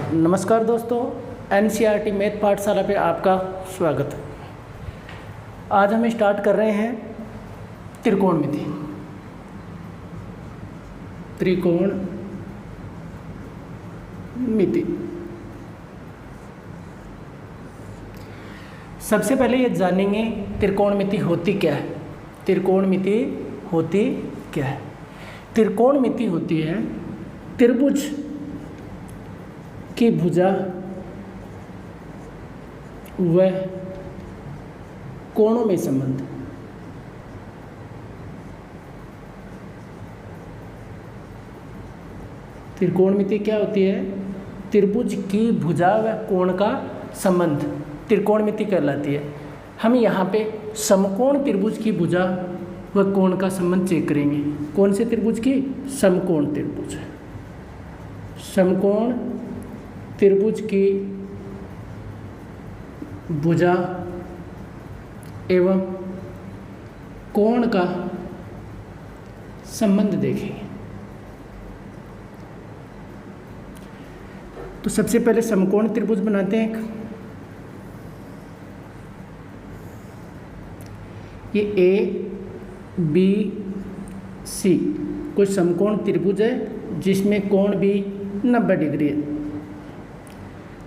नमस्कार दोस्तों, NCERT math पाठशाला पे आपका स्वागत है। आज हम स्टार्ट कर रहे हैं त्रिकोणमिति। त्रिकोणमिति सबसे पहले ये जानेंगे त्रिकोणमिति होती क्या है। त्रिकोणमिति होती क्या है? त्रिकोणमिति होती है त्रिभुज की भुजा व कोणों में संबंध। त्रिकोणमिति क्या होती है? त्रिभुज की भुजा व कोण का संबंध त्रिकोणमिति कहलाती है। हम यहाँ पे समकोण त्रिभुज की भुजा व कोण का संबंध चेक करेंगे। कौन से त्रिभुज की? समकोण त्रिभुज। समकोण त्रिभुज की भुजा एवं कोण का संबंध देखेंगे। तो सबसे पहले समकोण त्रिभुज बनाते हैं। ये ए बी सी कोई समकोण त्रिभुज है जिसमें कोण भी 90 डिग्री है।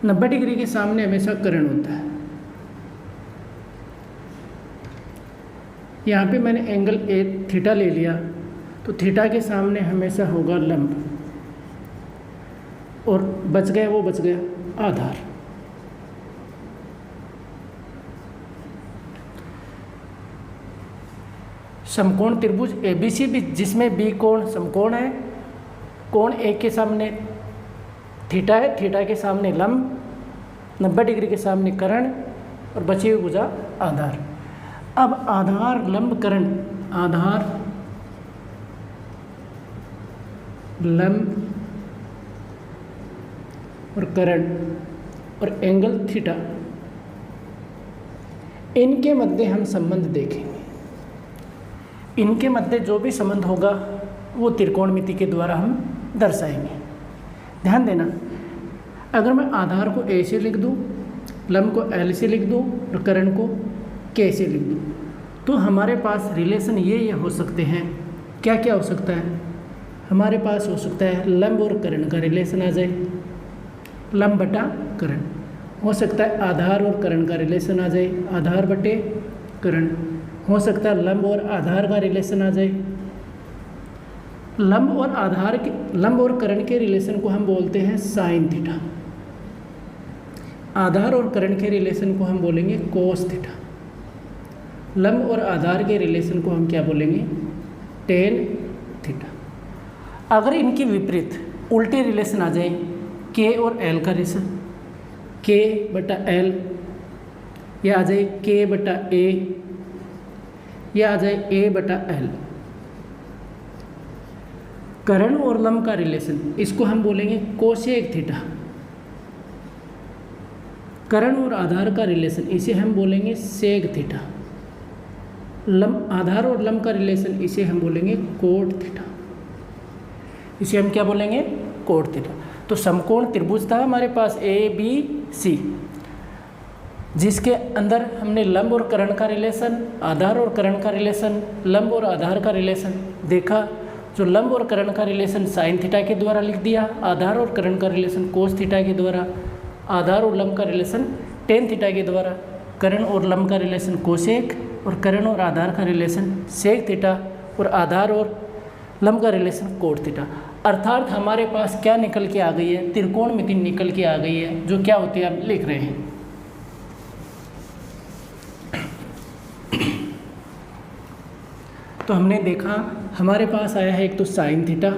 90 डिग्री के सामने हमेशा कर्ण होता है। यहाँ पे मैंने एंगल ए थीटा ले लिया, तो थीटा के सामने हमेशा होगा लंब, और बच गया वो बच गया आधार। समकोण त्रिभुज एबीसी भी, जिसमें बी कोण समकोण है, कोण ए के सामने थीटा है, थीटा के सामने लंब, 90 डिग्री के सामने कर्ण और बची हुई भुजा आधार। अब आधार लंब कर्ण, आधार लंब और कर्ण और एंगल थीटा, इनके मध्य हम संबंध देखेंगे। इनके मध्य जो भी संबंध होगा वो त्रिकोणमिति के द्वारा हम दर्शाएंगे। ध्यान देना, अगर मैं आधार को ए से लिख दूँ, लंब को एल से लिख दूँ और कर्ण को के से लिख दूँ, तो हमारे पास रिलेशन ये हो सकते हैं। क्या क्या हो सकता है? हमारे पास हो सकता है लंब और कर्ण का रिलेशन आ जाए, लंब बटा कर्ण। हो सकता है आधार और कर्ण का रिलेशन आ जाए, आधार बटे कर्ण। हो सकता है लंब और आधार का रिलेशन आ जाए। लंब और कर्ण के रिलेशन को हम बोलते हैं साइन थीटा। आधार और कर्ण के रिलेशन को हम बोलेंगे कोस थीटा। लंब और आधार के रिलेशन को हम क्या बोलेंगे? Tan theta. अगर इनकी विपरीत उल्टे रिलेशन आ जाए, के और एल का रिलेशन, के बटा एल, या आ जाए के बटा ए, या आ जाए ए बटा एल। कर्ण और लंब का रिलेशन, इसको हम बोलेंगे कोसेक थीटा। कर्ण और आधार का रिलेशन, इसे हम बोलेंगे सेक थीटा। आधार और लंब का रिलेशन, इसे हम बोलेंगे कोट थीटा। इसे हम क्या बोलेंगे? Cot theta. तो समकोण त्रिभुज था हमारे पास ए बी सी, जिसके अंदर हमने लंब और कर्ण का रिलेशन, आधार और कर्ण का रिलेशन, लंब और आधार का रिलेशन देखा। जो लंब और कर्ण का रिलेशन साइन थीटा के द्वारा लिख दिया, आधार और कर्ण का रिलेशन कोस थीटा के द्वारा, आधार और लंब का रिलेशन टेन थीटा के द्वारा, कर्ण और लंब का रिलेशन कोसेक, और कर्ण और आधार का रिलेशन सेक थीटा, और आधार और लंब का रिलेशन कोट थीटा। अर्थात हमारे पास क्या निकल के आ गई है? त्रिकोणमिति निकल के आ गई है, जो क्या होती है आप लिख रहे हैं। तो हमने देखा हमारे पास आया है एक तो साइन थीटा,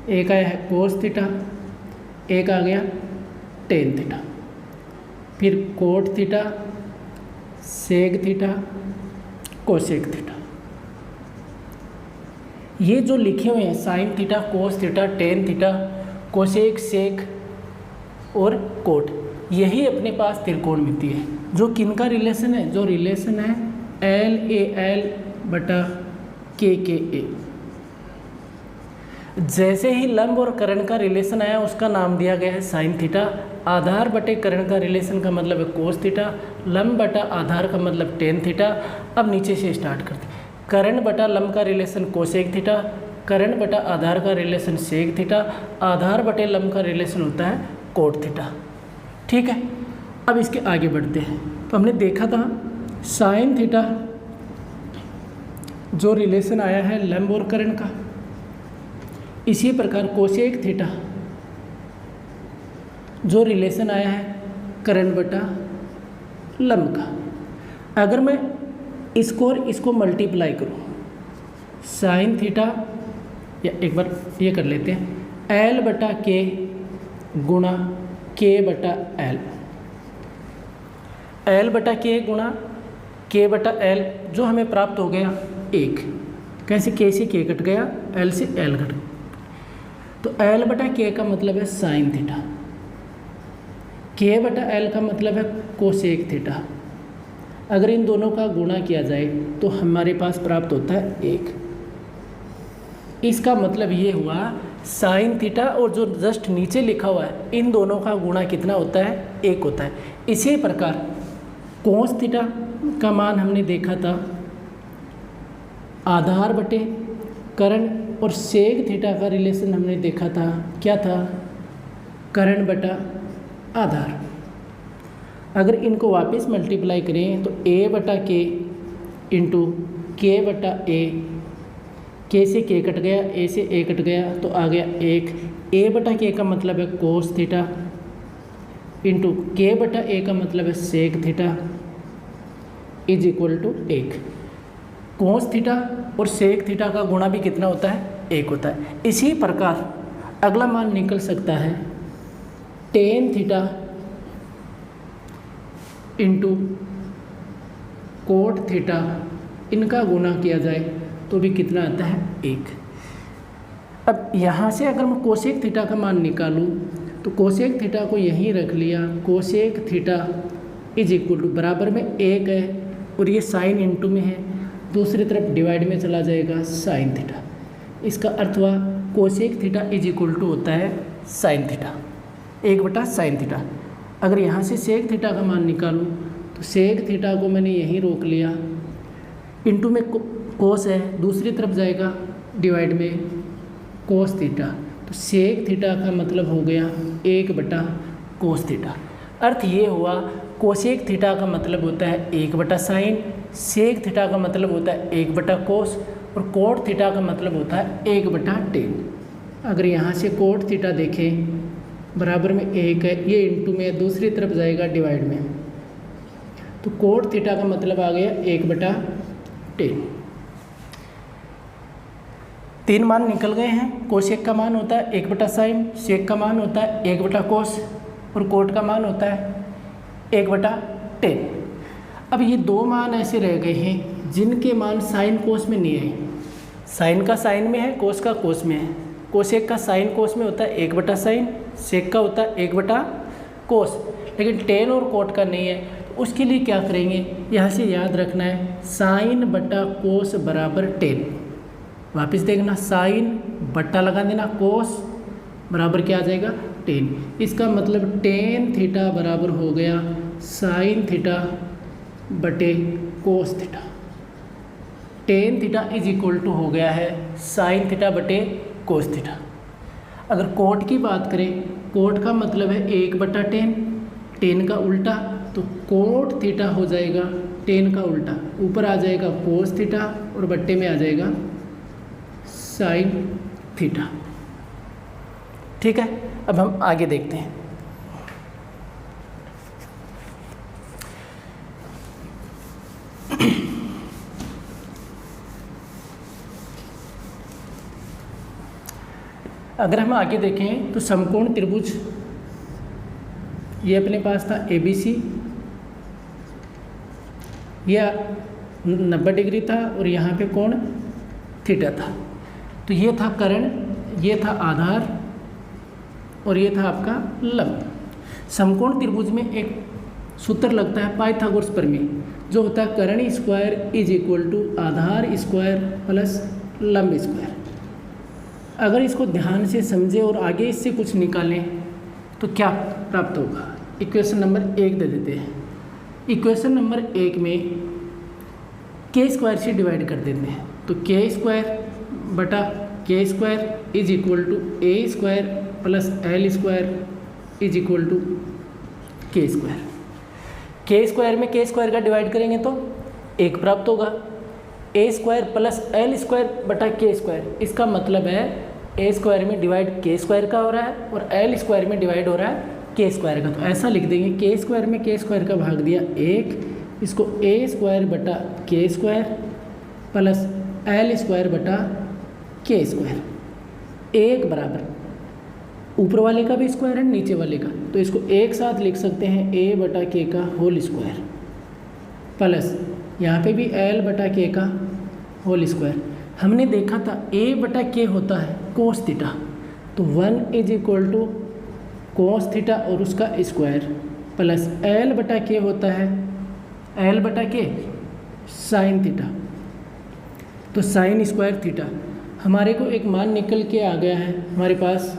एक आया है कोस थीटा, एक आ गया टेन थीटा, फिर cot theta, sec theta, cosec theta. ये जो लिखे हुए हैं sine theta, cos theta, tan theta, cosec, sec और कोट, यही अपने पास त्रिकोणमिति है। जो किनका रिलेशन है? जो रिलेशन है एल ए एल बटा के ए। जैसे ही लंब और कर्ण का रिलेशन आया उसका नाम दिया गया है साइन थीटा। आधार बटे कर्ण का रिलेशन का मतलब है कोस थीटा, लंब बटा आधार का मतलब टेन थीटा। अब नीचे से स्टार्ट करते हैं। कर्ण बटा लंब का रिलेशन कोसेक थीटा, कर्ण बटा आधार का रिलेशन सेक थीटा, आधार बटे लंब का रिलेशन होता है कोट थीटा। ठीक है, अब इसके आगे बढ़ते हैं। तो हमने देखा था साइन थीटा जो रिलेशन आया है लंब और कर्ण का, इसी प्रकार कोसेक थीटा जो रिलेशन आया है कर्ण बटा लंब का। अगर मैं इसको और इसको मल्टीप्लाई करूँ, साइन थीटा, या एक बार ये कर लेते हैं, एल बटा के गुणा के बटा एल, एल बटा के गुणा के बटा एल, जो हमें प्राप्त हो गया 1। कैसे? के से के कट गया, एल से एल कट गया, तो एल बटा के का मतलब है साइन थीटा, के बटा एल का मतलब है कोसेक थीटा। अगर इन दोनों का गुणा किया जाए तो हमारे पास प्राप्त होता है 1। इसका मतलब ये हुआ साइन थीटा और जो जस्ट नीचे लिखा हुआ है इन दोनों का गुणा कितना होता है? 1 होता है। इसी प्रकार कोस थीटा का मान हमने देखा था आधार बटे कर्ण, और सेक थीटा का रिलेशन हमने देखा था, क्या था? कर्ण बटा आधार। अगर इनको वापस मल्टीप्लाई करें तो ए बटा के इंटू के बटा ए, के से के कट गया, ए से ए कट गया, तो आ गया 1। ए बटा के का मतलब है कोस थीटा इंटू के बटा ए का मतलब है sec theta is equal to 1। Cos theta और सेक थीटा का गुणा भी कितना होता है? 1 होता है। इसी प्रकार अगला मान निकल सकता है tan theta into cot theta, इनका गुणा किया जाए तो भी कितना आता है? 1। अब यहाँ से अगर मैं कोसेक थीटा का मान निकालूँ तो कोसेक थीटा को यहीं रख लिया, cosec theta is equal to बराबर में 1 है और ये साइन इंटू में है, दूसरी तरफ डिवाइड में चला जाएगा साइन थीटा। इसका अर्थ हुआ cosec theta is equal to होता है साइन थीटा, 1 बटा साइन थीटा। अगर यहाँ से सेक थीटा का मान निकालूँ तो सेक थीटा को मैंने यहीं रोक लिया, इंटू में कोस है, दूसरी तरफ जाएगा डिवाइड में कोस थीटा, तो सेक थीटा का मतलब हो गया 1 बटा कोस थीटा। अर्थ ये हुआ कोसेक थीटा का मतलब होता है 1 बटा साइन, सेक थीटा का मतलब होता है 1 बटा कोस, और कोट थीटा का मतलब होता है 1 बटा टेन। अगर यहाँ से कोट थीटा देखें बराबर में 1 है, ये इंटू में दूसरी तरफ जाएगा डिवाइड में, तो कोट थीटा का मतलब आ गया 1 बटा टेन। 3 मान निकल गए हैं। कोसेक का मान होता है 1 बटा साइन, सेक का मान होता है 1 बटा कोस, और कोट का मान होता है 1 बटा टेन। अब ये 2 मान ऐसे रह गए हैं जिनके मान साइन कोस में नहीं है। साइन का साइन में है, कोस का कोस में है। कोसेक का साइन कोस में होता है 1 बटा साइन, सेक का होता है 1 बटा कोस, लेकिन टेन और कोट का नहीं है। तो उसके लिए क्या करेंगे, यहाँ से याद रखना है साइन बटा कोस बराबर टेन। वापस देखना, साइन बट्टा लगा देना, कोस बराबर क्या आ जाएगा? टेन। इसका मतलब टेन थीटा बराबर हो गया साइन थीटा बटे cos theta. Tan theta is equal to हो गया है साइन थीटा बटे कोस थीटा। अगर कोट की बात करें, कोट का मतलब है 1 बटा टेन, टेन का उल्टा, तो कोट थीटा हो जाएगा टेन का उल्टा, ऊपर आ जाएगा कोस थीटा और बट्टे में आ जाएगा साइन थीटा। ठीक है, अब हम आगे देखते हैं। अगर हम आगे देखें तो समकोण त्रिभुज, ये अपने पास था ABC, यह 90 डिग्री था और यहाँ पे कोण थीटा था। तो ये था कर्ण, ये था आधार और ये था आपका लंब। समकोण त्रिभुज में एक सूत्र लगता है पाइथागोरस प्रमेय, जो होता है कर्ण स्क्वायर इज इक्वल टू आधार स्क्वायर प्लस लंब स्क्वायर। अगर इसको ध्यान से समझें और आगे इससे कुछ निकालें तो क्या प्राप्त होगा। इक्वेशन नंबर 1 दे देते हैं। इक्वेशन नंबर 1 में के स्क्वायर से डिवाइड कर देते हैं, तो के स्क्वायर बटा K square is equal to A square plus L square is equal to K square. K square में के स्क्वायर का डिवाइड करेंगे तो 1 प्राप्त होगा। ए स्क्वायर प्लस एल स्क्वायर बटा के स्क्वायर, इसका मतलब है ए स्क्वायर में डिवाइड के स्क्वायर का हो रहा है और एल स्क्वायर में डिवाइड हो रहा है के स्क्वायर का। तो ऐसा लिख देंगे के स्क्वायर में के स्क्वायर का भाग दिया 1, इसको ए स्क्वायर बटा K square plus L square बटा के स्क्वायर, 1 बराबर ऊपर वाले का भी स्क्वायर है नीचे वाले का, तो इसको एक साथ लिख सकते हैं ए बटा के का होल स्क्वायर प्लस यहाँ पे भी एल बटा के का होल स्क्वायर। हमने देखा था ए बटा के होता है कोस थीटा, तो 1 is equal to cos theta और उसका स्क्वायर प्लस एल बटा के होता है एल बटा के साइन थीटा, तो साइन स्क्वायर थीटा। हमारे को एक मान निकल के आ गया है हमारे पास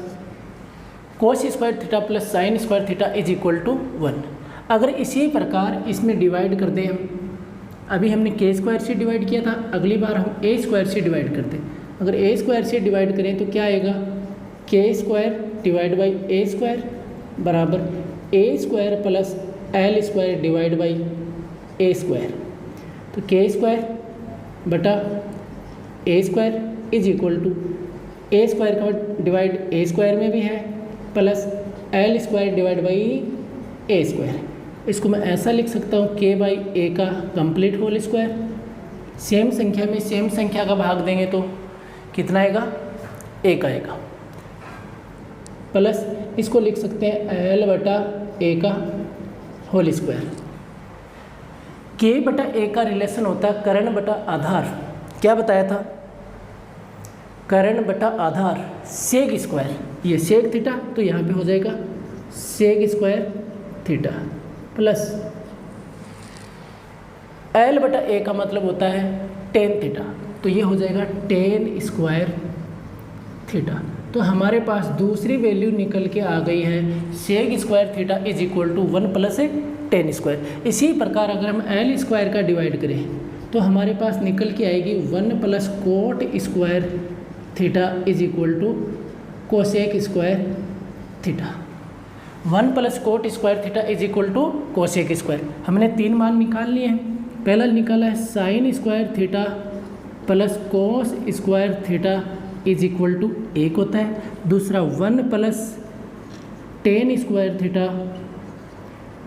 cos square theta plus sine square theta is equal to 1। अगर इसी प्रकार इसमें डिवाइड कर दें हम, अभी हमने के स्क्वायर से डिवाइड किया था, अगली बार हम ए स्क्वायर से डिवाइड करते हैं। अगर ए स्क्वायर से डिवाइड करें तो क्या आएगा, K square divide by A square बराबर A square plus L square divide by A square. तो के स्क्वायर बटा A square is equal to A square का डिवाइड ए स्क्वायर में भी है plus L square divide by A square. इसको मैं ऐसा लिख सकता हूँ के बाई ए का कंप्लीट होल स्क्वायर। सेम संख्या में सेम संख्या का भाग देंगे तो कितना आएगा, 1 आएगा प्लस इसको लिख सकते हैं एल बटा ए का होल स्क्वायर। के बटा ए का रिलेशन होता है कर्ण बटा आधार। क्या बताया था, कर्ण बटा आधार सेक स्क्वायर, ये सेक थीटा तो यहाँ पे हो जाएगा sec square theta plus L बटा ए का मतलब होता है टेन थीटा, तो ये हो जाएगा टेन स्क्वायर थीटा। तो हमारे पास दूसरी वैल्यू निकल के आ गई है sec square theta is equal to 1 plus tan square. इसी प्रकार अगर हम एल स्क्वायर का डिवाइड करें तो हमारे पास निकल के आएगी 1 plus cot square theta is equal to cosec square theta. 1 plus cot square theta is equal to cosec square. हमने 3 मान निकाल लिए हैं। पहला निकाला है sine square theta plus cos square theta is equal to 1 होता है। दूसरा 1 plus tan square theta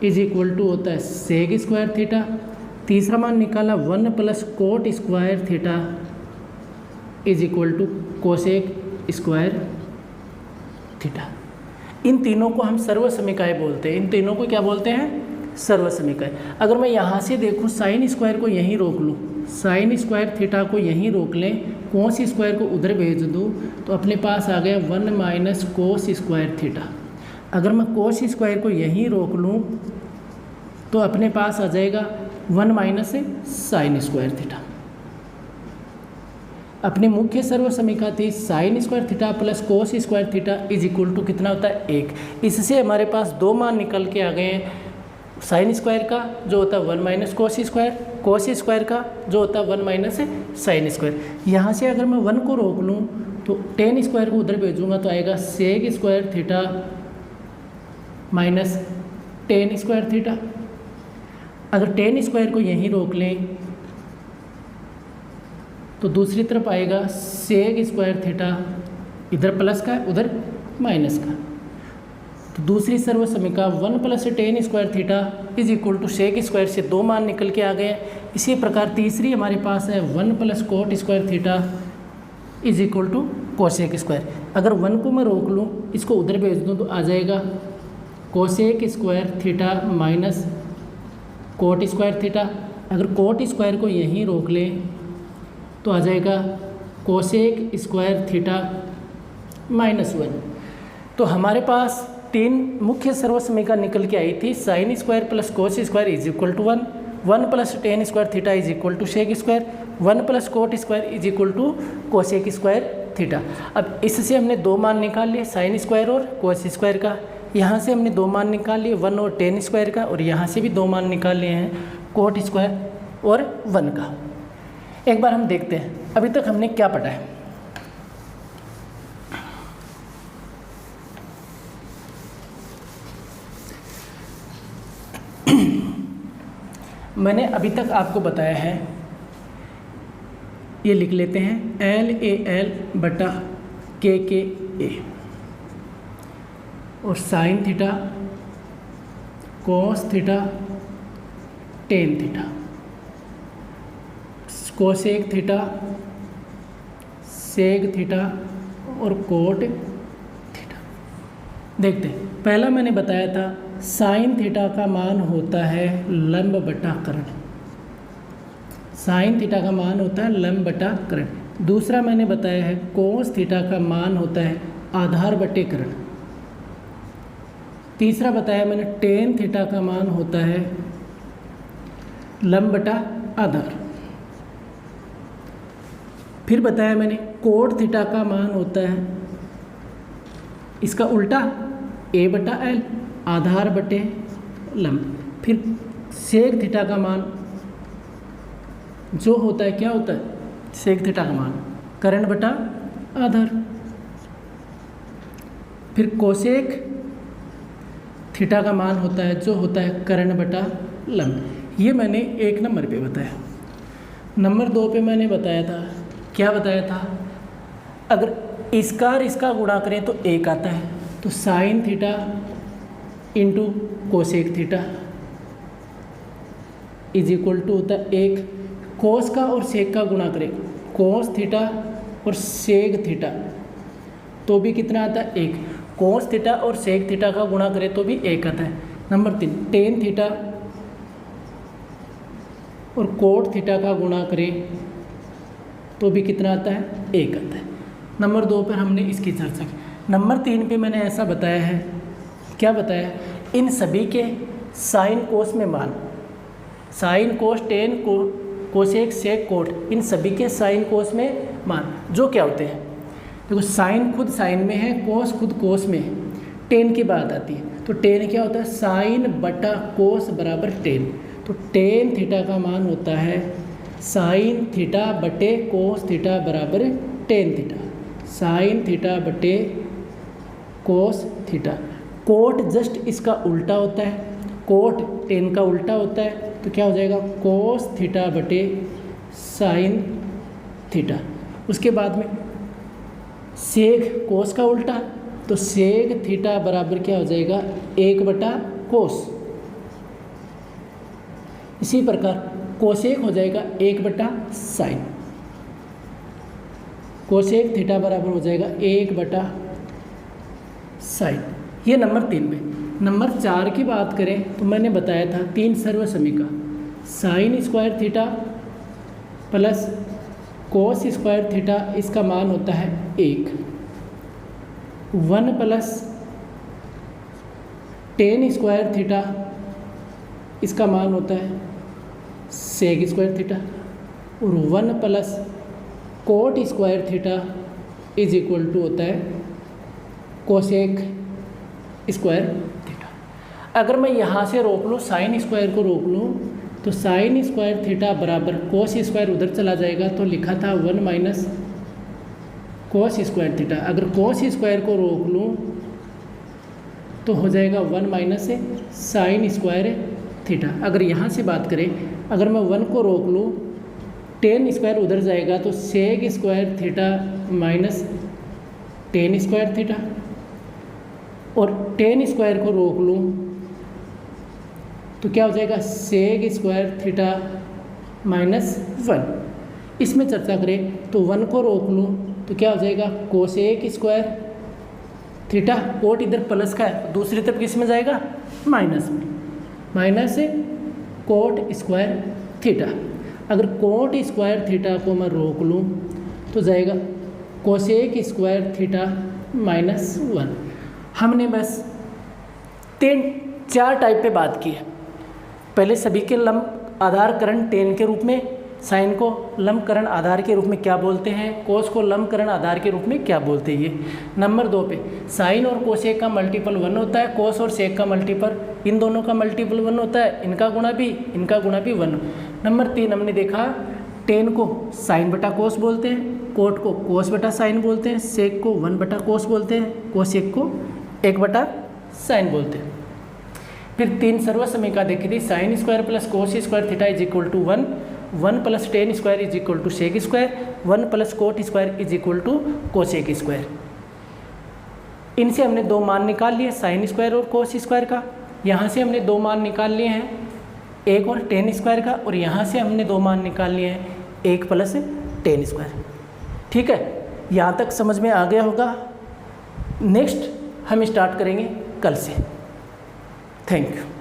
is equal to होता है सेक स्क्वायर थीटा। तीसरा मान निकाला 1 plus cot square theta is equal to cosec square theta. इन तीनों को हम सर्वसमीकाय बोलते हैं। इन तीनों को क्या बोलते हैं, सर्वसमीकाय। अगर मैं यहाँ से देखूँ साइन स्क्वायर को यहीं रोक लूँ, साइन स्क्वायर थीटा को यहीं रोक लें, कोस स्क्वायर को उधर भेज दूँ, तो अपने पास आ गया 1 माइनस कोस स्क्वायर थीटा। अगर मैं कोस स्क्वायर को यहीं रोक लूँ तो अपने पास आ जाएगा 1 माइनस साइन स्क्वायर थीटा। अपनी मुख्य सर्वसमीका थी sine square theta plus cos square theta is equal to कितना होता है 1। इससे हमारे पास 2 मान निकल के आ गए हैं। साइन स्क्वायर का जो होता है 1 minus cos square, cos square का जो होता है 1 माइनस साइन स्क्वायर। यहाँ से अगर मैं 1 को रोक लूँ तो टेन स्क्वायर को उधर भेजूँगा तो आएगा sec square theta minus tan square theta. अगर टेन स्क्वायर को यहीं रोक लें तो दूसरी तरफ आएगा सेक स्क्वायर थीटा, इधर प्लस का उधर माइनस का। तो दूसरी सर्वसमीका 1 plus tan square theta is equal to sec square से 2 मान निकल के आ गए। इसी प्रकार तीसरी हमारे पास है 1 plus cot square theta is equal to cosec square. अगर 1 को मैं रोक लूँ, इसको उधर भेज दूँ तो आ जाएगा cosec square theta minus cot square theta. अगर कोट स्क्वायर को यहीं रोक लें तो आ जाएगा कोसेक स्क्वायर थीटा माइनस 1। तो हमारे पास 3 मुख्य सर्वसमीका निकल के आई थी। Sine square plus cos square is equal to 1, 1 plus tan square theta is equal to sec square, 1 plus cot square is equal to cosec square theta. अब इससे हमने दो मान निकाल लिए, साइन स्क्वायर और कोस स्क्वायर का। यहाँ से हमने दो मान निकाल लिए, 1 और टेन स्क्वायर का, और यहाँ से भी दो मान निकाल लिए हैं, कोट स्क्वायर और 1 का। एक बार हम देखते हैं अभी तक हमने क्या पढ़ा है। मैंने अभी तक आपको बताया है, ये लिख लेते हैं, LAL बटा KKA और sign theta, cos theta, tan theta, cosec theta, सेग theta और कोट थीटा। देखते हैं, पहला मैंने बताया था साइन थीटा का मान होता है लंब बटा कर्ण। साइन थीटा का मान होता है लंब बटा कर्ण। दूसरा मैंने बताया है कोस थीटा का मान होता है आधार बटे कर्ण। तीसरा बताया मैंने टेन थीटा का मान होता है लंब बटा आधार। फिर बताया मैंने कोट थीटा का मान होता है इसका उल्टा A बटा L, आधार बटे लंब। फिर सेक थीटा का मान जो होता है, क्या होता है, सेक थीटा का मान कर्ण बटा आधार। फिर कोसेक थीटा का मान होता है जो होता है कर्ण बटा लंब। ये मैंने 1 नंबर पे बताया। नंबर 2 पे मैंने बताया था, क्या बताया था, अगर इसका और इसका गुणा करें तो 1 आता है, तो sine theta into cosec theta is equal to होता है 1। कोस का और सेक का गुणा करें, कोस थीटा और सेक थीटा, तो भी कितना आता है, 1। कोस थीटा और सेक थीटा का गुणा करें तो भी 1 आता है। नंबर 3, टेन थीटा और कोट थीटा का गुणा करें तो भी कितना आता है, 1 आता है। नंबर 2 पर हमने इसकी चर्चा की। नंबर 3 पे मैंने ऐसा बताया है, क्या बताया, इन सभी के साइन कोस में मान, साइन कोस टेन को कोसेक सेक कोट, इन सभी के साइन कोस में मान जो क्या होते हैं, देखो साइन खुद साइन में है, कोस खुद कोस में है, टेन की बात आती है तो टेन क्या होता है, साइन बटा कोस बराबर टेन। तो टेन थीटा का मान होता है साइन थीटा बटे कोस थीटा बराबर टेन थीटा। साइन थीटा बटे कोस थीटा। कोट जस्ट इसका उल्टा होता है, कोट टेन का उल्टा होता है, तो क्या हो जाएगा, कोस थीटा बटे साइन थीटा। उसके बाद में सेक कोस का उल्टा, तो सेक थीटा बराबर क्या हो जाएगा, 1 बटा कोस। इसी प्रकार कोसेक हो जाएगा 1 बटा साइन। कोसेक थीटा बराबर हो जाएगा 1 बटा साइन। ये नंबर 3 में। नंबर 4 की बात करें तो मैंने बताया था 3 सर्वसमीका, sine square theta plus cos square theta, इसका मान होता है 1, 1 प्लस टेन स्क्वायर थीटा, इसका मान होता है सेक स्क्वायर थीटा, और 1 plus cot square theta is equal to होता है कोसेक स्क्वायर थीटा। अगर मैं यहाँ से रोक लूँ, साइन स्क्वायर को रोक लूँ, तो साइन स्क्वायर थीटा बराबर कोस स्क्वायर उधर चला जाएगा, तो लिखा था 1 माइनस कोस स्क्वायर थीटा। अगर कोस स्क्वायर को रोक लूँ तो हो जाएगा 1 माइनस साइन स्क्वायर थीटा। अगर यहाँ से बात करें, अगर मैं 1 को रोक लूँ, टेन स्क्वायर उधर जाएगा, तो sec square theta minus tan square theta, और टेन स्क्वायर को रोक लूँ तो क्या हो जाएगा, सेक स्क्वायर थीटा माइनस 1। इसमें चर्चा करें तो 1 को रोक लूँ तो क्या हो जाएगा, कोसेक स्क्वायर थीटा, कोट इधर प्लस का है, दूसरी तरफ किस में जाएगा, माइनस में, माइनस कोट स्क्वायर थीटा। अगर कोट स्क्वायर थीटा को मैं रोक लूँ तो जाएगा कोसेक स्क्वायर थीटा माइनस 1। हमने बस 3-4 टाइप पे बात की है। पहले सभी के लंब आधार करण टेन के रूप में, साइन को लंबकरण आधार के रूप में क्या बोलते हैं, कोस को लंबकरण आधार के रूप में क्या बोलते हैं। ये नंबर 2 पे साइन और कोसेक का मल्टीपल 1 होता है, कोस और सेक का मल्टीपल, इन दोनों का मल्टीपल 1 होता है, इनका गुणा भी 1। नंबर 3 हमने देखा टेन को साइन बटा कोस बोलते हैं, कोट को कोस बटा साइन बोलते हैं, सेक को 1 बटा कोस बोलते हैं, कोसेक को 1 बटा साइन बोलते हैं। फिर 3 सर्व समीकरण देखी थी, sine square plus cos square theta is equal to 1, 1 plus tan square is equal to sec square, 1 plus cot square is equal to cosec square. इनसे हमने 2 मान निकाल लिए साइन स्क्वायर और कोस स्क्वायर का, यहाँ से हमने 2 मान निकाल लिए हैं 1 और टेन स्क्वायर का, और यहाँ से हमने 2 मान निकाल लिए हैं 1 प्लस टेन स्क्वायर। ठीक है, यहाँ तक समझ में आ गया होगा। नेक्स्ट हम स्टार्ट करेंगे कल से। Thank you.